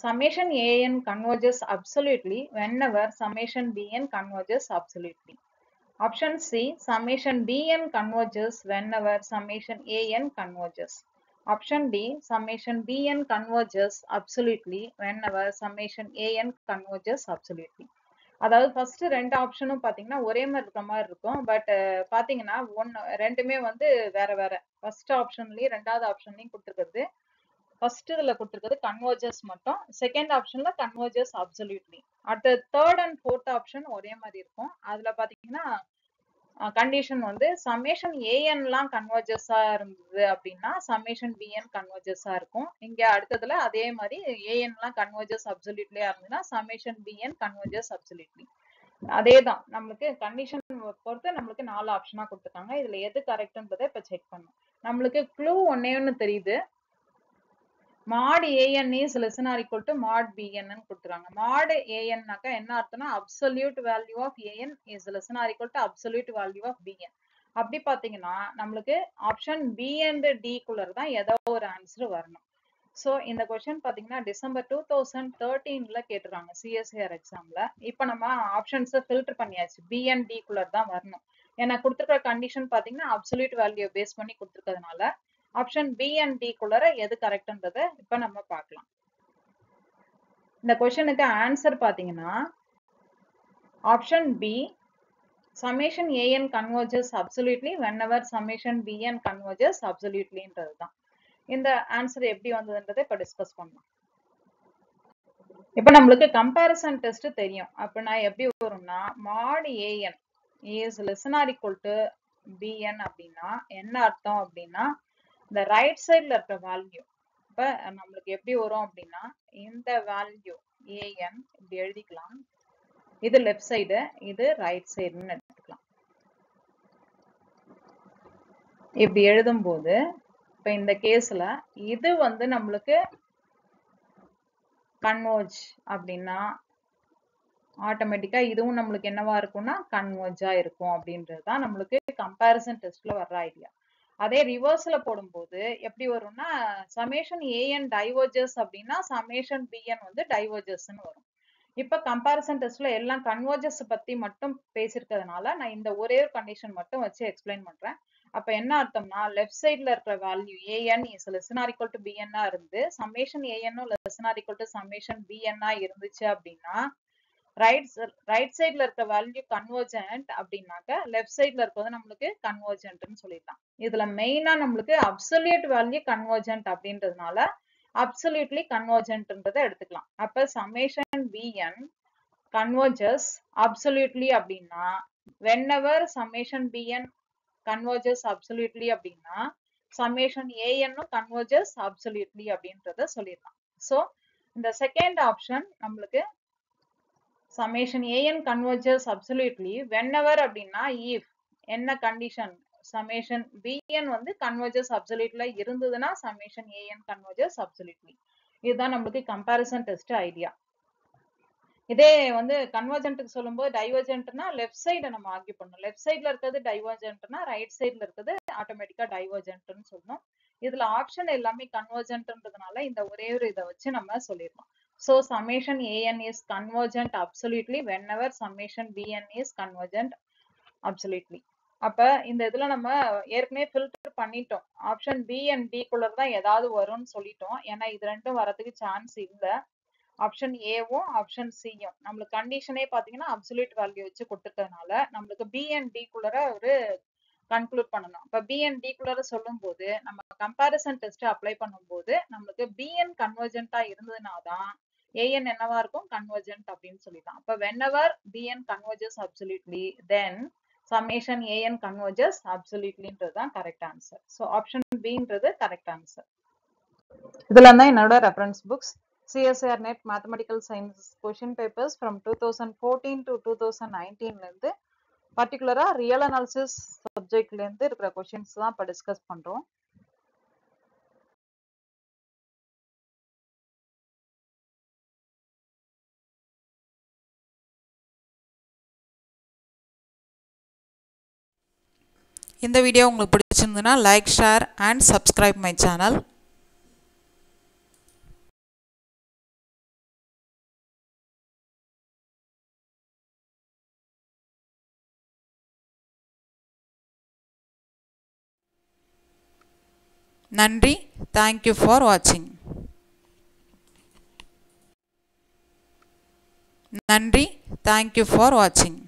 [SPEAKER 1] summation an converges absolutely whenever summation bn converges absolutely. Option C, summation bn converges whenever summation an converges. Option D, summation bn converges absolutely whenever summation an converges absolutely. அதாவது first ரெண்டு ஆப்ஷனும் பாத்தீங்கன்னா ஒரே மாதிரி இருக்க மாதிரி இருக்கும். But பாத்தீங்கன்னா ரெண்டுமே வந்து வேற வேற. ஃபர்ஸ்ட் ஆப்ஷன்லயும் ரெண்டாவது ஆப்ஷன்லயும் கொடுத்துருக்கிறது, ஃபர்ஸ்ட் இதுல கொடுத்துருக்கிறது கன்வர்ஜஸ் மட்டும், செகண்ட் ஆப்ஷன்ல கன்வர்ஜஸ் அப்சல்யூட்லி. அடுத்த தேர்ட் அண்ட் ஃபோர்த் ஆப்ஷன் ஒரே மாதிரி இருக்கும். அதுல பாத்தீங்கன்னா கண்டிஷன் வந்து சம்மேஷன் ஏஎன்லாம் கன்வர்ஜஸா இருந்தது அப்படின்னா சம்மேஷன் பிஎன் கன்வர்ஜஸா இருக்கும். இங்க அடுத்ததுல அதே மாதிரி ஏஎன்லாம் கன்வர்ஜஸ் அப்சல்யூட்லியா இருந்ததுன்னா சம்மேஷன் பிஎன் கன்வர்ஜஸ் அப்சல்யூட்லி. அதேதான் நம்மளுக்கு கண்டிஷன் பொறுத்து நம்மளுக்கு 4 ஆப்ஷனா கொடுத்துருக்காங்க. இதுல எது கரெக்ட்ன்றதை இப்ப செக் பண்ணணும். நம்மளுக்கு க்ளூ ஒன்னு தெரியுது, mod an is less or equal to mod bn ன்னு கொடுத்துறாங்க. mod an னாக்கா என்ன அர்த்தம்னா absolute value of an is less or equal to absolute value of bn. அப்படி பாத்தீங்கன்னா நம்மளுக்கு ஆப்ஷன் பி அண்ட் டி குள்ளர் தான் ஏதோ ஒரு ஆன்சர் வரணும். சோ இந்த கொஸ்டின் பாத்தீங்கன்னா டிசம்பர் 2013ல கேட்டுறாங்க சிஎஸ்ஆர் எக்ஸாம்ல. இப்ப நம்ம ஆப்ஷன்ஸ் ஃபில்டர் பண்ணியாச்சு, பி அண்ட் டி குள்ளர் தான் வரணும். ஏன்னா கொடுத்துருக்க கண்டிஷன் பாத்தீங்கன்னா அப்சல்யூட் வேல்யூ பேஸ் பண்ணி கொடுத்துருக்கிறதுனால ஆப்ஷன் பி அண்ட் டி குள்ளர எது கரெக்ட்ன்றதை இப்ப நம்ம பார்க்கலாம். இந்த கொஸ்டினுக்கு ஆன்சர் பாத்தீங்கன்னா option B, summation an converges absolutely whenever summation bn converges absolutelyன்றது தான். இந்த ஆன்சர் எப்படி வந்ததுன்றதை இப்ப டிஸ்கஸ் பண்ணலாம். இப்ப நம்மளுக்கு கம்பேரிசன் டெஸ்ட் தெரியும். அப்படின்னா எப்படி வரும்னா mod an is less or equal to bn அப்படின்னா என்ன அர்த்தம் அப்படின்னா இந்த ரைட் சைட்ல இருக்க வேல்யூ இப்ப நம்மளுக்கு எப்படி வரும் அப்படின்னா இந்த வேல்யூ an இப்படி எழுதிக்கலாம், இது லெஃப்ட் சைடு இது ரைட் சைடுன்னு எடுத்துக்கலாம். இப்படி எழுதும் போது இப்ப இந்த கேஸ்ல இது வந்து நம்மளுக்கு கன்வர்ஜ் அப்படின்னா ஆட்டோமேட்டிக்கா இதுவும் நம்மளுக்கு என்னவா இருக்கும்னா கன்வர்ஜா இருக்கும் அப்படின்றதுதான் நம்மளுக்கு கம்பேரிசன் டெஸ்ட்ல வர்ற ஐடியா. அதே ரிவர்ஸ்ல போடும்போது எப்படி வரும்னா சமேஷன் ஏஎன் டைவர்ஜஸ் அப்படின்னா சமேஷன் பிஎன் வந்து டைவர்ஜஸ்ன்னு வரும். இப்ப கம்பேரிசன் டெஸ்ட்ல எல்லாம் கன்வர்ஜஸ் பத்தி மட்டும் பேசிருக்கிறதுனால நான் இந்த ஒரே ஒரு கண்டிஷன் மட்டும் வச்சு எக்ஸ்பிளைன் பண்றேன். அப்ப என்ன அர்த்தம்னா லெஃப்ட் சைட்ல இருக்கிற value a n is less or equal to b n இருந்து சம்மேஷன் ஏஎன்னும் less or equal to summation b n இருந்துச்சு அப்படின்னா ரைட் சைட்ல இருக்க வேல்யூ கன்வர்ஜென்ட் அப்படின்னாக்க லெஃப்ட் சைட்ல இருக்கிறது நம்மளுக்கு கன்வர்ஜென்ட்னு சொல்லிடலாம். இதுல மெயினா நம்மளுக்கு அப்சல்யூட் வேல்யூ கன்வர்ஜென்ட் அப்படின்றதுனால அப்சல்யூட்லி கன்வர்ஜென்ட்ன்றதை எடுத்துக்கலாம். அப்ப சம்மேஷன் பிஎன் கன்வர்ஜஸ் அப்சல்யூட்லி அப்படின்னா whenever summation bn converges absolutely அப்படின்னா summation an converges absolutely அப்படின்றத சொல்லிடலாம். சோ இந்த செகண்ட் ஆப்ஷன் நம்மளுக்கு summation an converges absolutely whenever அப்படின்னா if என்ன கண்டிஷன் summation bn வந்து converges absolutely இருந்ததுன்னா summation an converges absolutely. இதுதான் நம்மளுக்கு கம்பேரிசன் டெஸ்ட் ஐடியா. இதே வந்து கன்வர்ஜென்ட்க்கு சொல்லும்போது டைவர்ஜென்ட்னா லெஃப்ட் சைட நம்ம ஆர்கியூ பண்ணணும். லெஃப்ட் சைட்ல இருக்கிறது டைவர்ஜென்ட்னா ரைட் சைட்ல இருக்கிறது ஆட்டோமேட்டிக்கா டைவர்ஜென்ட்னு சொல்லணும். இதுல ஆப்ஷன் எல்லாமே கன்வர்ஜென்ட்ன்றதுனால இந்த ஒரே ஒரு இதை வச்சு நம்ம சொல்லிடலாம். So summation an is convergent absolutely whenever summation bn is convergent absolutely. அப்ப இந்த இதுல நம்ம ஏற்கனவே ஃபில்டர் பண்ணிட்டோம். ஆப்ஷன் பி அண்ட் டி குள்ள தான் ஏதாவது வரும்னு சொல்லிட்டோம். ஏன்னா இது ரெண்டும் வரதுக்கு சான்ஸ் இல்ல. ஆப்ஷன் ஏவும் ஆப்ஷன் சியும் நம்மளுக்கு கண்டிஷனே பாத்தீங்கன்னா அப்சல்யூட் வேல்யூ வச்சு கொடுத்துட்டதுனால நம்மளுக்கு பி அண்ட் டி குள்ளர ஒரு கன்க்ளூட் பண்ணணும். இப்ப பி அண்ட் டி குள்ளர சொல்லும் போது நம்ம கம்பேரிசன் டெஸ்ட் அப்ளை பண்ணும்போது நம்மளுக்கு பிஎன் கன்வர்ஜென்ட்டா இருந்ததுனாதான் ஏஎன் என்னவா இருக்கும் கன்வர்ஜென்ட் அப்படின்னு சொல்லிடலாம். அப்ப whenever bn converges absolutely then summation an converges absolutelyன்றது தான் கரெக்ட் ஆன்சர். ஸோ ஆப்ஷன் பின்றது கரெக்ட் ஆன்சர். இதுல தான் என்னோட reference books CSIR NET Mathematical Science question papers from 2014 to 2019 ல இருந்து பர்டிகுலரா ரியல் அனாலிசிஸ் சப்ஜெக்ட்ல இருந்து இருக்கிற கொஸ்டின்ஸ் தான் இப்ப டிஸ்கஸ் பண்றோம்.
[SPEAKER 2] இந்த வீடியோ உங்களுக்கு பிடிச்சிருந்ததுன்னா like, share and subscribe my channel. நன்றி. தேங்க்யூ ஃபார் வாட்சிங். நன்றி. Thank you for watching.